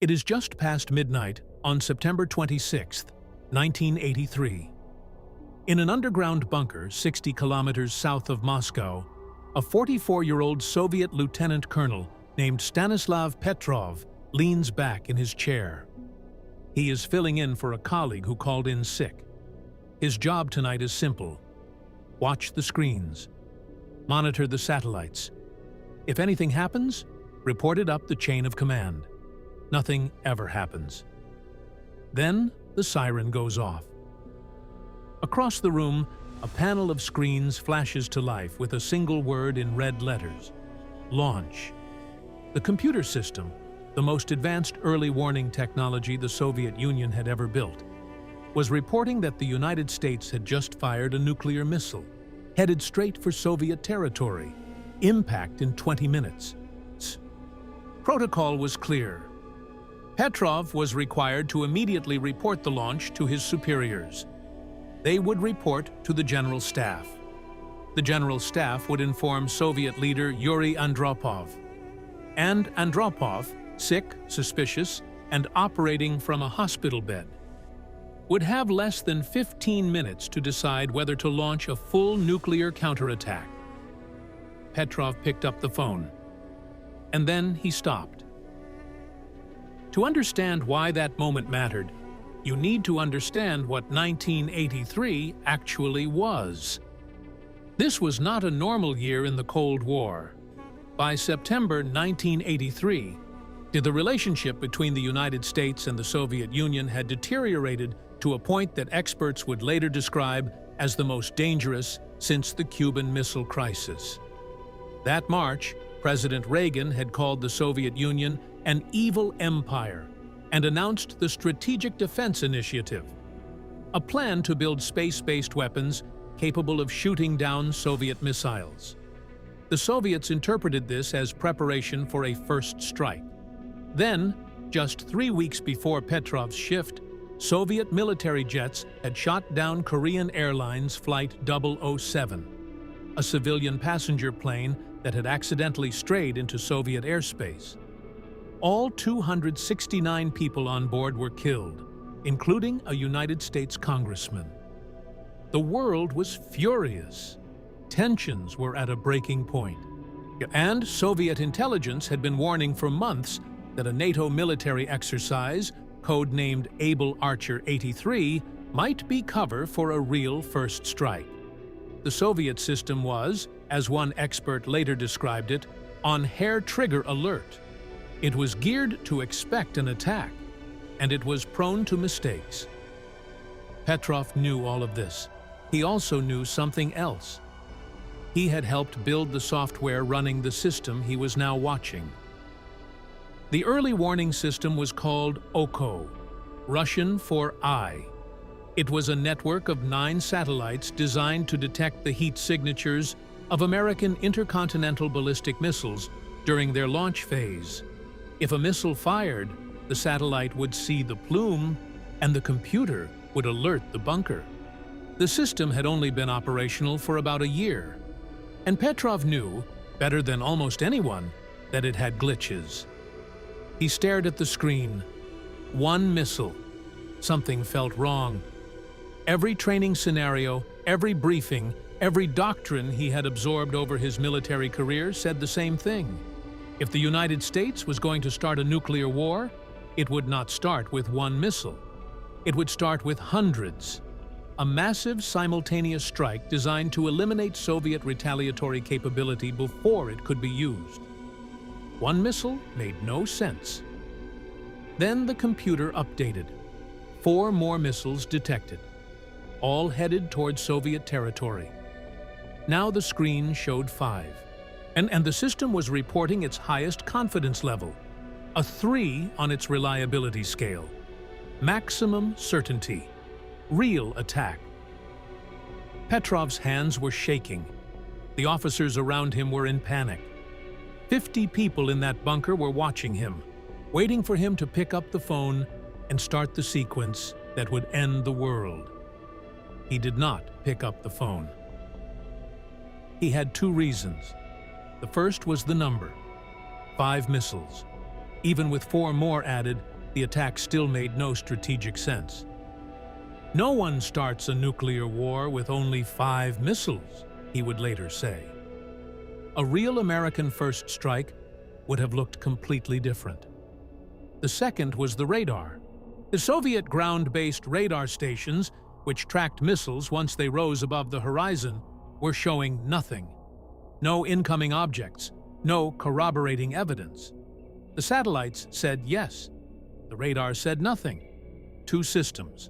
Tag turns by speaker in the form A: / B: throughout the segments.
A: It is just past midnight on September 26, 1983. In an underground bunker 60 kilometers south of Moscow, a 44-year-old Soviet lieutenant colonel named Stanislav Petrov leans back in his chair. He is filling in for a colleague who called in sick. His job tonight is simple: watch the screens, monitor the satellites. If anything happens, report it up the chain of command. Nothing ever happens. Then the siren goes off. Across the room, a panel of screens flashes to life with a single word in red letters: launch. The computer system, the most advanced early warning technology the Soviet Union had ever built, was reporting that the United States had just fired a nuclear missile, headed straight for Soviet territory, impact in 20 minutes. Protocol was clear. Petrov was required to immediately report the launch to his superiors. They would report to the General Staff. The General Staff would inform Soviet leader Yuri Andropov. And Andropov, sick, suspicious, and operating from a hospital bed, would have less than 15 minutes to decide whether to launch a full nuclear counterattack. Petrov picked up the phone, and then he stopped. To understand why that moment mattered, you need to understand what 1983 actually was. This was not a normal year in the Cold War. By September 1983, the relationship between the United States and the Soviet Union had deteriorated to a point that experts would later describe as the most dangerous since the Cuban Missile Crisis. That March, President Reagan had called the Soviet Union an evil empire and announced the Strategic Defense Initiative, a plan to build space-based weapons capable of shooting down Soviet missiles. The Soviets interpreted this as preparation for a first strike. Then, just 3 weeks before Petrov's shift, Soviet military jets had shot down Korean Airlines Flight 007, a civilian passenger plane that had accidentally strayed into Soviet airspace. All 269 people on board were killed, including a United States congressman. The world was furious. Tensions were at a breaking point. And Soviet intelligence had been warning for months that a NATO military exercise, codenamed Able Archer 83, might be cover for a real first strike. The Soviet system was, as one expert later described it, on hair-trigger alert. It was geared to expect an attack, and it was prone to mistakes. Petrov knew all of this. He also knew something else. He had helped build the software running the system he was now watching. The early warning system was called OKO, Russian for Eye. It was a network of 9 satellites designed to detect the heat signatures of American intercontinental ballistic missiles during their launch phase. If a missile fired, the satellite would see the plume, and the computer would alert the bunker. The system had only been operational for about a year, and Petrov knew, better than almost anyone, that it had glitches. He stared at the screen. One missile. Something felt wrong. Every training scenario, every briefing, every doctrine he had absorbed over his military career said the same thing. If the United States was going to start a nuclear war, it would not start with one missile. It would start with hundreds. A massive simultaneous strike designed to eliminate Soviet retaliatory capability before it could be used. One missile made no sense. Then the computer updated. 4 more missiles detected, all headed toward Soviet territory. Now the screen showed 5, and the system was reporting its highest confidence level, a 3 on its reliability scale. Maximum certainty. Real attack. Petrov's hands were shaking. The officers around him were in panic. 50 people in that bunker were watching him, waiting for him to pick up the phone and start the sequence that would end the world. He did not pick up the phone. He had 2 reasons. The first was the number, 5 missiles. Even with 4 more added, the attack still made no strategic sense. "No one starts a nuclear war with only 5 missiles," he would later say. A real American first strike would have looked completely different. The second was the radar. The Soviet ground-based radar stations, which tracked missiles once they rose above the horizon, were showing nothing. No incoming objects, no corroborating evidence. The satellites said yes. The radar said nothing. 2 systems.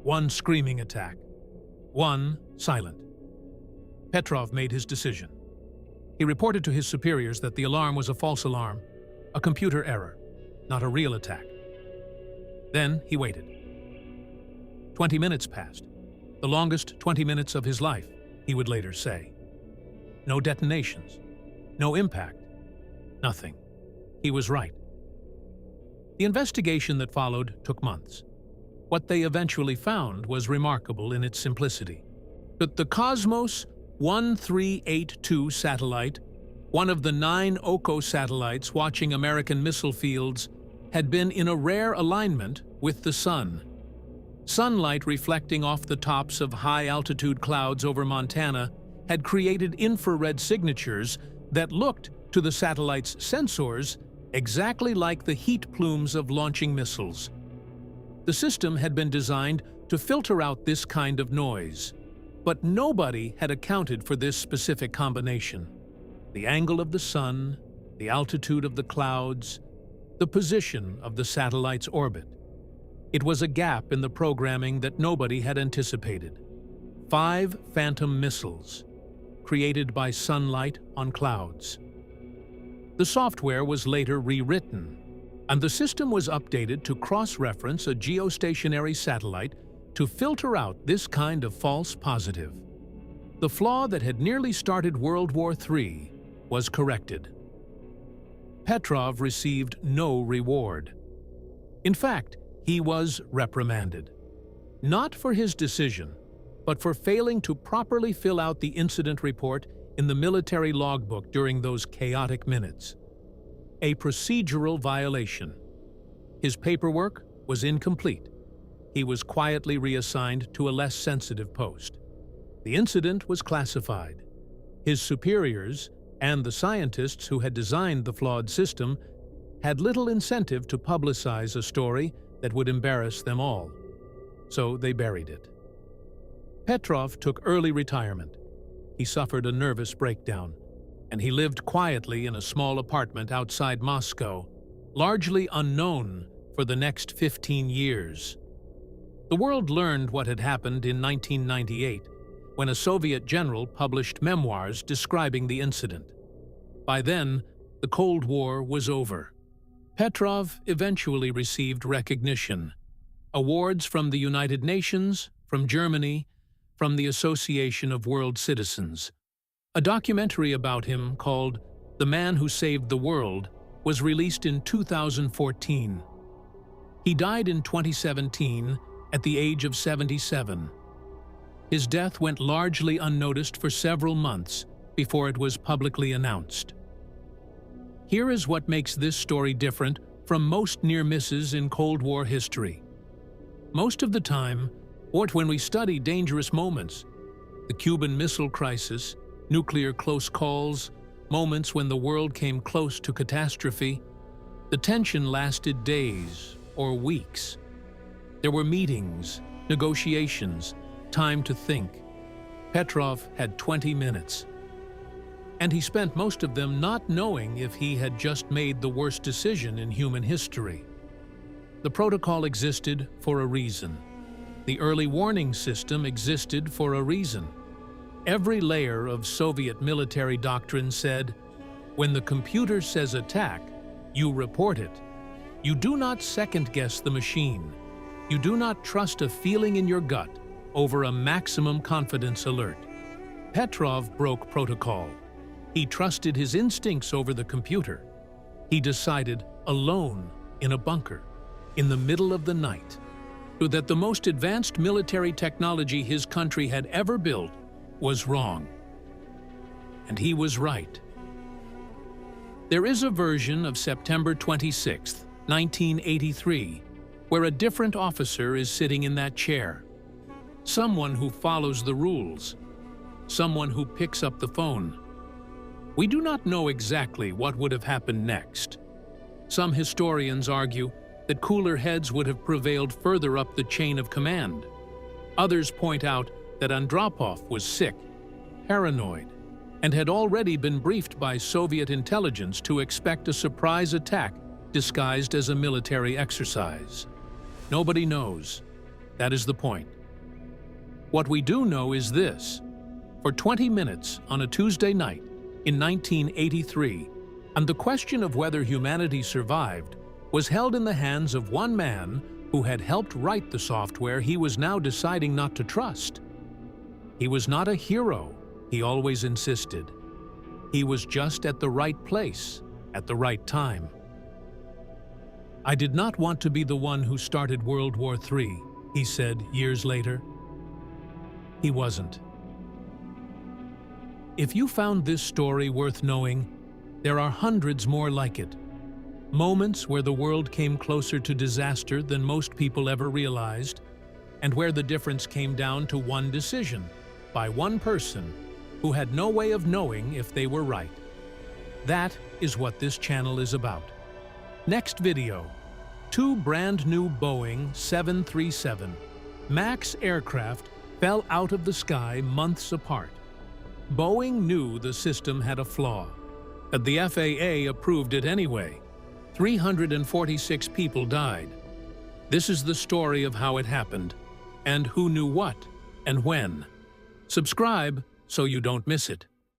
A: 1 screaming attack. 1 silent. Petrov made his decision. He reported to his superiors that the alarm was a false alarm, a computer error, not a real attack. Then he waited. 20 minutes passed, the longest 20 minutes of his life, he would later say. No detonations, no impact, nothing. He was right. The investigation that followed took months. What they eventually found was remarkable in its simplicity. But the Cosmos 1382 satellite, one of the 9 OCO satellites watching American missile fields, had been in a rare alignment with the sun. Sunlight reflecting off the tops of high-altitude clouds over Montana had created infrared signatures that looked, to the satellite's sensors, exactly like the heat plumes of launching missiles. The system had been designed to filter out this kind of noise, but nobody had accounted for this specific combination. The angle of the sun, the altitude of the clouds, the position of the satellite's orbit. It was a gap in the programming that nobody had anticipated. 5 phantom missiles, created by sunlight on clouds. The software was later rewritten, and the system was updated to cross-reference a geostationary satellite to filter out this kind of false positive. The flaw that had nearly started World War III was corrected. Petrov received no reward. In fact, he was reprimanded. Not for his decision, but for failing to properly fill out the incident report in the military logbook during those chaotic minutes. A procedural violation. His paperwork was incomplete. He was quietly reassigned to a less sensitive post. The incident was classified. His superiors and the scientists who had designed the flawed system had little incentive to publicize a story that would embarrass them all. So they buried it. Petrov took early retirement. He suffered a nervous breakdown, and he lived quietly in a small apartment outside Moscow, largely unknown for the next 15 years. The world learned what had happened in 1998, when a Soviet general published memoirs describing the incident. By then, the Cold War was over. Petrov eventually received recognition. Awards from the United Nations, from Germany, from the Association of World Citizens. A documentary about him called The Man Who Saved the World was released in 2014. He died in 2017 at the age of 77. His death went largely unnoticed for several months before it was publicly announced. Here is what makes this story different from most near misses in Cold War history. Most of the time, or when we study dangerous moments, the Cuban Missile Crisis, nuclear close calls, moments when the world came close to catastrophe, the tension lasted days or weeks. There were meetings, negotiations, time to think. Petrov had 20 minutes. And he spent most of them not knowing if he had just made the worst decision in human history. The protocol existed for a reason. The early warning system existed for a reason. Every layer of Soviet military doctrine said, when the computer says attack, you report it. You do not second-guess the machine. You do not trust a feeling in your gut over a maximum confidence alert. Petrov broke protocol. He trusted his instincts over the computer. He decided alone in a bunker, in the middle of the night, that the most advanced military technology his country had ever built was wrong. And he was right. There is a version of September 26, 1983, where a different officer is sitting in that chair. Someone who follows the rules. Someone who picks up the phone. We do not know exactly what would have happened next. Some historians argue that cooler heads would have prevailed further up the chain of command. Others point out that Andropov was sick, paranoid, and had already been briefed by Soviet intelligence to expect a surprise attack disguised as a military exercise. Nobody knows. That is the point. What we do know is this. For 20 minutes on a Tuesday night in 1983, and the question of whether humanity survived was held in the hands of one man who had helped write the software he was now deciding not to trust. He was not a hero, he always insisted. He was just at the right place, at the right time. "I did not want to be the one who started World War III," he said years later. He wasn't. If you found this story worth knowing, there are hundreds more like it. Moments where the world came closer to disaster than most people ever realized, and where the difference came down to one decision by one person who had no way of knowing if they were right. That is what this channel is about. Next video. 2 brand new Boeing 737 MAX aircraft fell out of the sky months apart. Boeing knew the system had a flaw, but the FAA approved it anyway. 346 people died. This is the story of how it happened, and who knew what, and when. Subscribe so you don't miss it.